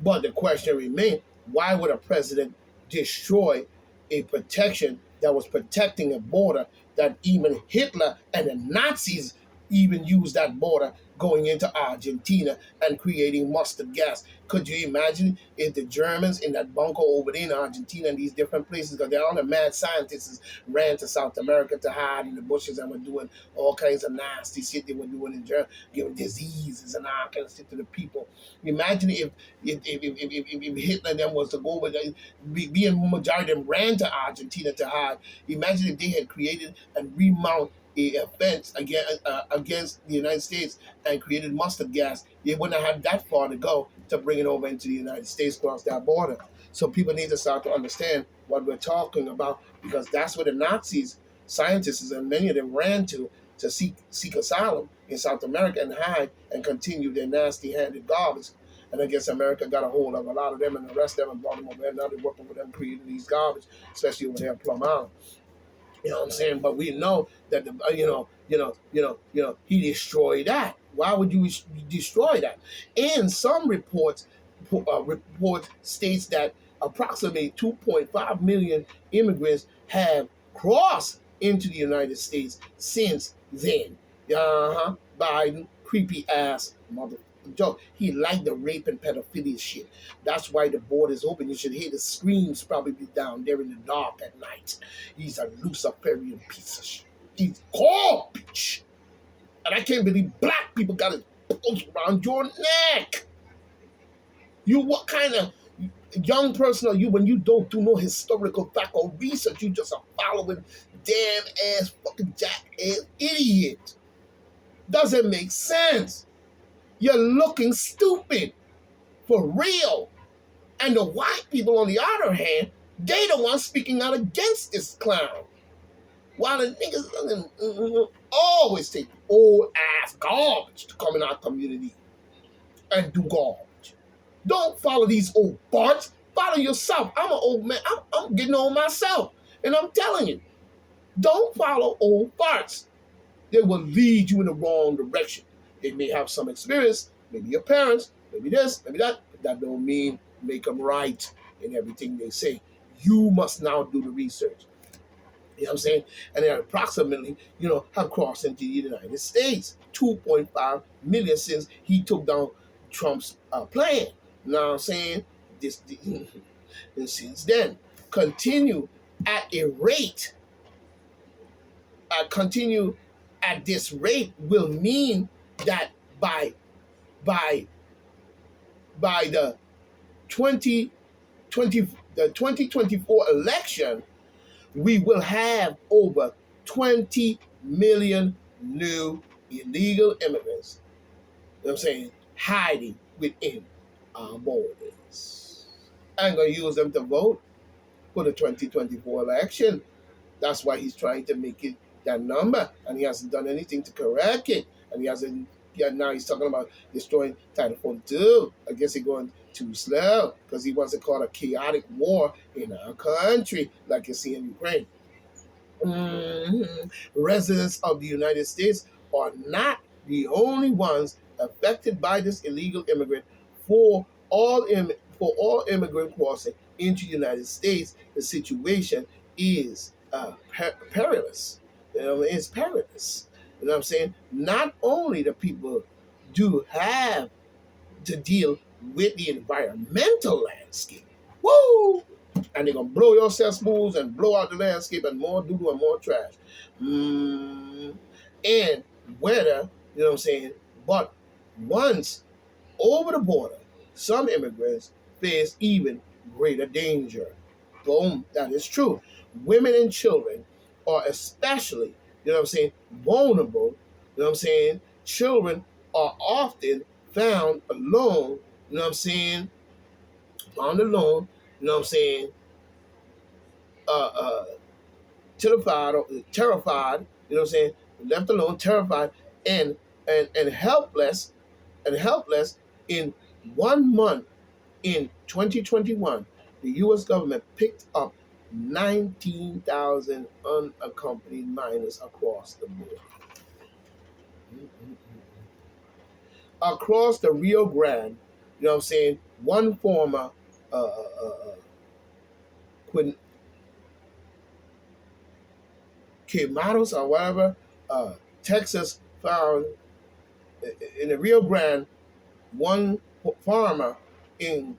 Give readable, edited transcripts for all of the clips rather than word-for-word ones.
But the question remains, why would a president destroy a protection that was protecting a border that even Hitler and the Nazis even used that border going into Argentina and creating mustard gas? Could you imagine if the Germans in that bunker over there in Argentina and these different places, because they're all the mad scientists, ran to South America to hide in the bushes and were doing all kinds of nasty shit they were doing in Germany, giving diseases and all kinds of shit to the people. Imagine if Hitler and them was to go with being majority of them ran to Argentina to hide. Imagine if they had created and remount a offense against the United States and created mustard gas. They wouldn't have had that far to go to bring it over into the United States across that border. So people need to start to understand what we're talking about, because that's where the Nazis, scientists, and many of them ran to seek asylum in South America and hide and continue their nasty-handed garbage. And I guess America got a hold of a lot of them and the rest of them and brought them over there. Now they're working with them, creating these garbage, especially over there in Plum Island. You know what I'm saying? But we know that he destroyed that. Why would you destroy that? And some report states that approximately 2.5 million immigrants have crossed into the United States since then. Biden, creepy ass mother. Joe, he liked the rape and pedophilia shit. That's why the border is open. You should hear the screams probably be down there in the dark at night. He's a Luciferian piece of shit. He's garbage. And I can't believe black people got his post around your neck. You, what kind of young person are you when you don't do no historical fact or research? You just a following damn ass fucking jackass idiot. Doesn't make sense. You're looking stupid. For real. And the white people, on the other hand, they the ones speaking out against this clown. While the niggas always take old ass garbage to come in our community and do garbage. Don't follow these old farts. Follow yourself. I'm an old man. I'm getting old myself. And I'm telling you, don't follow old farts. They will lead you in the wrong direction. They may have some experience, maybe your parents, maybe this, maybe that, but that don't mean make them right in everything they say. You must now do the research. You know what I'm saying? And they approximately, have crossed into the United States. 2.5 million since he took down Trump's plan. You know what I'm saying? And since then, continue at a rate. Continue at this rate will mean that by the 2024 election, we will have over 20 million new illegal immigrants, you know what I'm saying, hiding within our borders. I'm going to use them to vote for the 2024 election. That's why he's trying to make it that number, and he hasn't done anything to correct it. And he hasn't. Yeah, now he's talking about destroying Title 42. I guess he's going too slow because he wants to call a chaotic war in our country, like you see in Ukraine. Residents of the United States are not the only ones affected by this illegal immigrant. For all immigrant crossing into the United States, the situation is perilous. It's perilous. You know what I'm saying? Not only the people do have to deal with the environmental landscape, woo, and they're gonna blow your cesspools and blow out the landscape and more doo-doo and more trash. And weather, you know what I'm saying? But once over the border, some immigrants face even greater danger. Boom, that is true. Women and children are especially, you know what I'm saying, vulnerable. You know what I'm saying? Children are often found alone, you know what I'm saying? Found alone, you know what I'm saying? Terrified, you know what I'm saying? Left alone, terrified, and helpless, in 1 month in 2021, the U.S. government picked up 19,000 unaccompanied minors across the board. Across the Rio Grande You know what I'm saying? One former Quin Quemados or whatever, Texas found in the Rio Grande, one farmer in,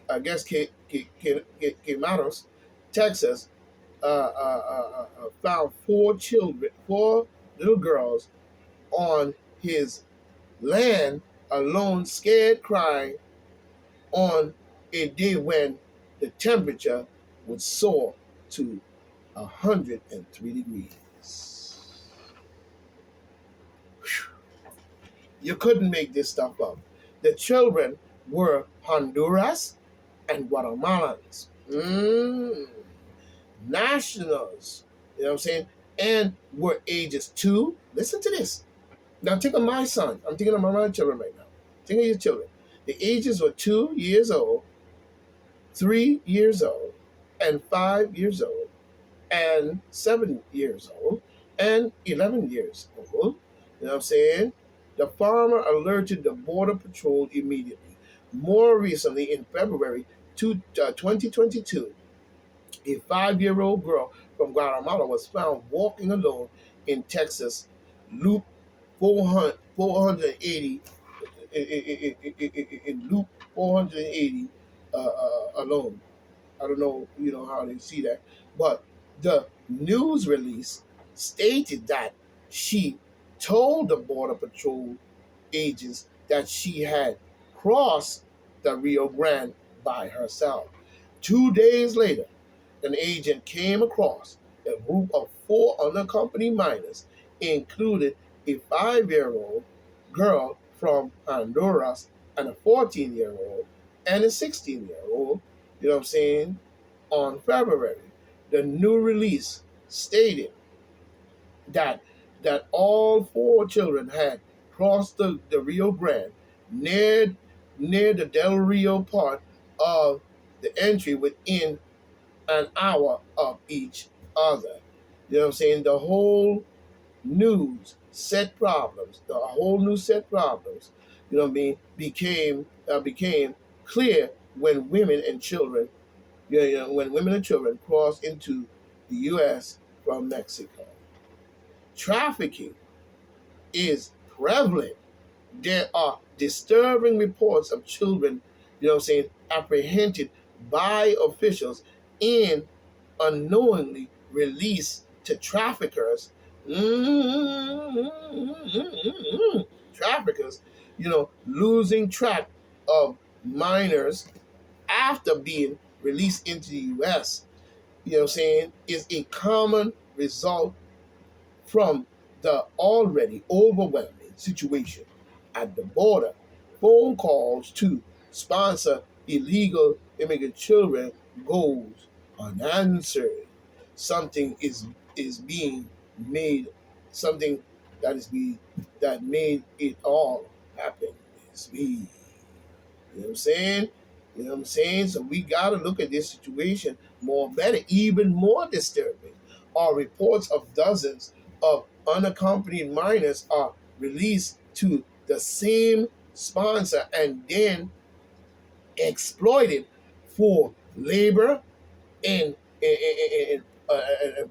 I guess, Quemados, Texas, found four little girls on his land alone, scared, crying on a day when the temperature would soar to 103 degrees. You couldn't make this stuff up. The children were Honduras and Guatemalans. Nationals, you know what I'm saying? And were ages 2. Listen to this. Now think of my son. I'm thinking of my children right now. Think of your children. The ages were 2 years old, 3 years old, and 5 years old, and 7 years old, and 11 years old. You know what I'm saying? The farmer alerted the Border Patrol immediately. More recently, in February 2022, a 5-year-old girl from Guatemala was found walking alone in Texas Loop 480, in Loop 480 alone. I don't know, how they see that, but the news release stated that she told the Border Patrol agents that she had crossed the Rio Grande by herself. 2 days later, an agent came across a group of 4 unaccompanied minors, including a 5-year-old girl from Honduras and a 14-year-old and a 16-year-old, you know what I'm saying, on February. The new release stated that all 4 children had crossed the Rio Grande near the Del Rio part of the entry within an hour of each other. You know what I'm saying? The whole news set problems. The whole news set problems. You know what I mean? Became clear when women and children, when women and children crossed into the U.S. from Mexico. Trafficking is prevalent. There are disturbing reports of children, you know what I'm saying, apprehended by officials and unknowingly released to traffickers. Traffickers, losing track of minors after being released into the U.S., you know what I'm saying, is a common result from the already overwhelming situation at the border. Phone calls to sponsor illegal immigrant children goes unanswered. Something is being made, something that made it all happen is me. You know what I'm saying? You know what I'm saying? So we got to look at this situation more better. Even more disturbing are reports of dozens of unaccompanied minors are released to the same sponsor and then exploited for labor in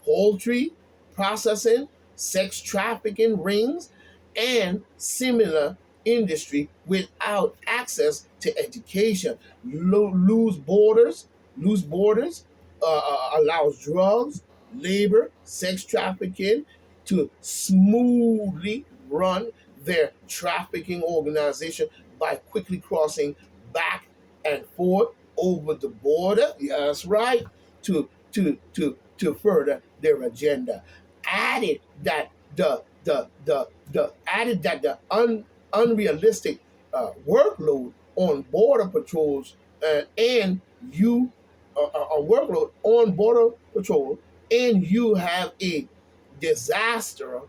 poultry processing, sex trafficking rings, and similar industry without access to education. Loose borders allows drugs, labor, sex trafficking to smoothly run their trafficking organization by quickly crossing back and forth over the border. Yeah, that's right. To further their agenda. Added that unrealistic workload on border patrols and you a workload on border patrol, and you have a disaster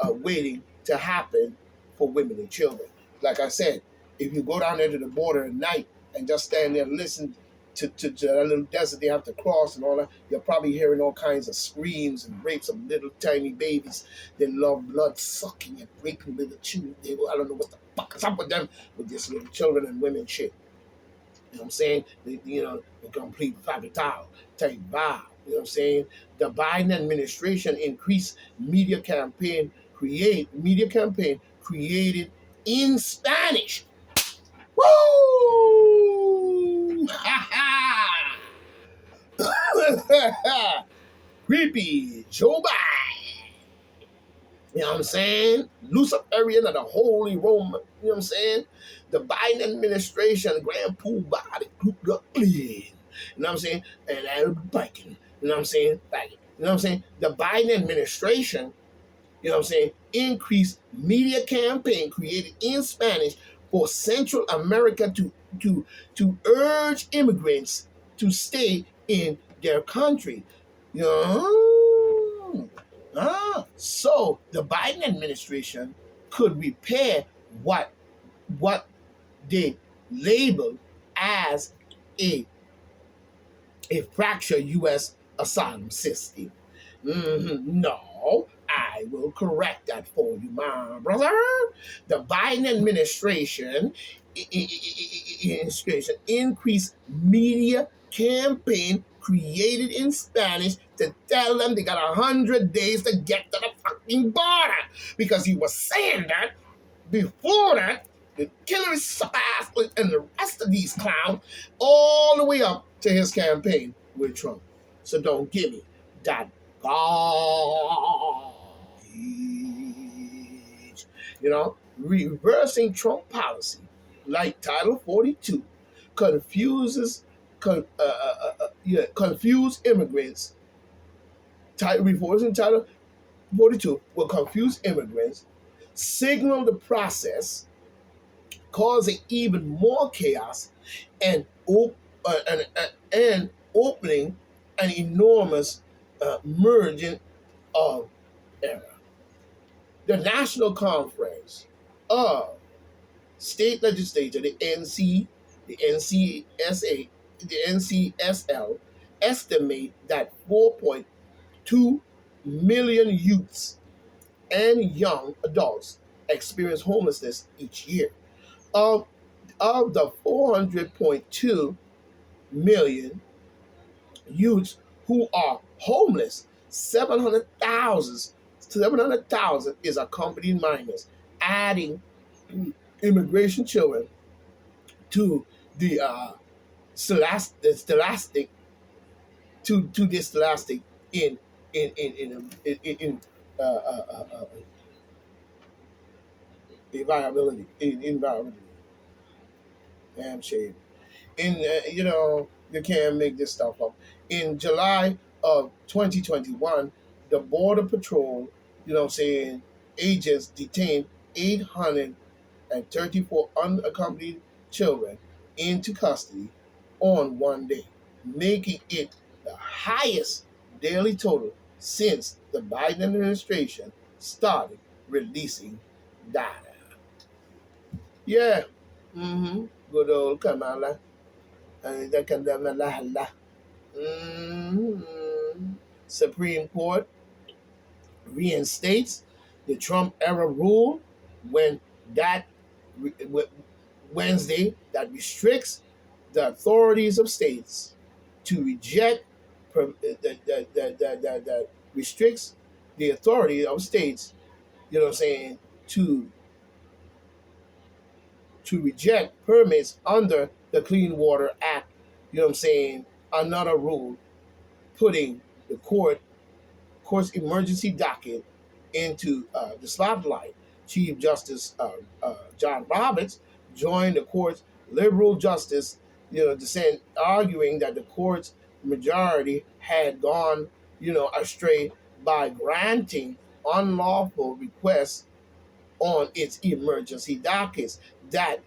waiting to happen for women and children. Like I said, if you go down there to the border at night and just stand there and listen to that little desert they have to cross and all that. You're probably hearing all kinds of screams and rapes of little tiny babies. They love blood sucking and raping little children. I don't know what the fuck is up with them with this little children and women shit. You know what I'm saying? The complete fagatile type vibe. You know what I'm saying? The Biden administration increased media campaign created in Spanish. Woo! Ha ha! Creepy Joe Biden. You know what I'm saying? Luciferian of the Holy Roman. You know what I'm saying? The Biden administration, Grand Poobah, the Ku Klux Klan. You know what I'm saying? And Arab biking. You know what I'm saying? Like, you know what I'm saying? The Biden administration, you know what I'm saying, increased media campaign created in Spanish for Central America to urge immigrants to stay in their country. You know? So the Biden administration could repair what they labeled as a fractured U.S. asylum system. No, I will correct that for you, my brother. The Biden administration increased media campaign created in Spanish to tell them they got 100 days to get to the fucking border, because he was saying that before that, the Hillary ass and the rest of these clowns all the way up to his campaign with Trump. So don't give me that garbage. You know, reversing Trump policy like Title 42 confuse immigrants. Reversing Title 42 will confuse immigrants, signal the process, causing even more chaos, and opening an enormous merging of error. The National Conference of State Legislature, the NCSL, estimate that 4.2 million youths and young adults experience homelessness each year. Of the 400.2 million youths who are homeless, 700,000 is accompanied minors, adding immigration children to the scholastic in environment. Damn shame. You can't make this stuff up. In July of 2021, the Border Patrol, agents detained 834 unaccompanied children into custody on one day, making it the highest daily total since the Biden administration started releasing data. Yeah. Good old Kamala. Supreme Court reinstates the Trump era rule Wednesday that restricts the authorities of states to reject that restricts the authority of states, to reject permits under the Clean Water Act, another rule putting the court's emergency docket into the spotlight. Chief Justice John Roberts joined the court's liberal justice, dissent, arguing that the court's majority had gone, astray by granting unlawful requests on its emergency dockets that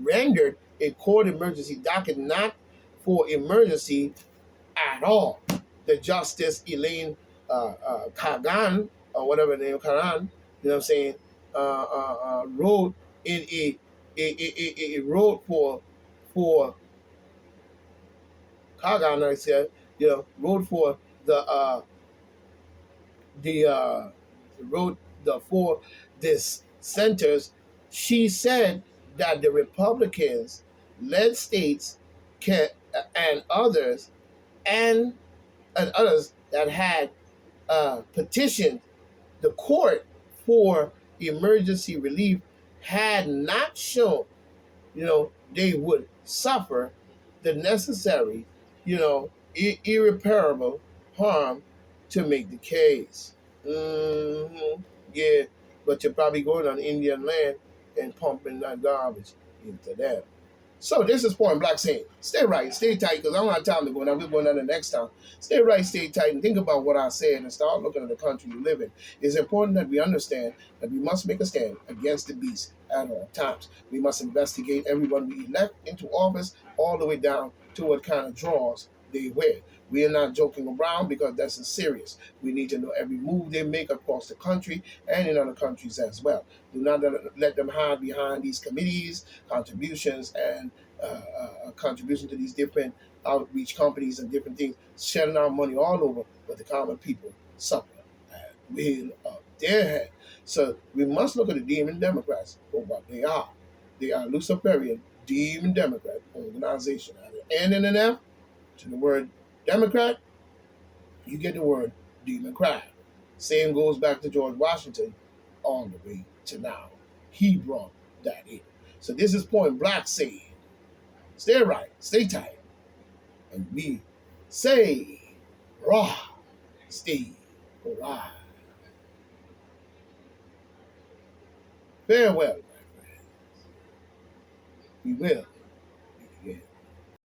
rendered a court emergency docket not for emergency at all. The Justice Elaine Kagan, or whatever the name, Karan, wrote in a wrote for Kagana said, wrote for the wrote the for this centers. She said that the Republicans led states can and others and others that had petitioned the court for emergency relief had not shown, they would suffer the necessary, irreparable harm to make the case. Yeah, but you're probably going on Indian land and pumping that garbage into them. So this is Point Black saying, stay right, stay tight, because I don't have time to go now. We're going on the next time. Stay right, stay tight, and think about what I said and start looking at the country you live in. It's important that we understand that we must make a stand against the beast at all times. We must investigate everyone we elect into office all the way down to what kind of drawers they wear. We are not joking around because that's serious. We need to know every move they make across the country and in other countries as well. Do not let them hide behind these committees, contributions, and contribution to these different outreach companies and different things, shedding our money all over, but the common people suffer at will of their head. So we must look at the demon Democrats for what they are. They are Luciferian demon Democrat organization. N and an F to the word Democrat, you get the word Democrat. Same goes back to George Washington all the way to now. He brought that in. So this is Point Black saying, stay right, stay tight, and we say, raw, stay alive. Farewell, my friends. We will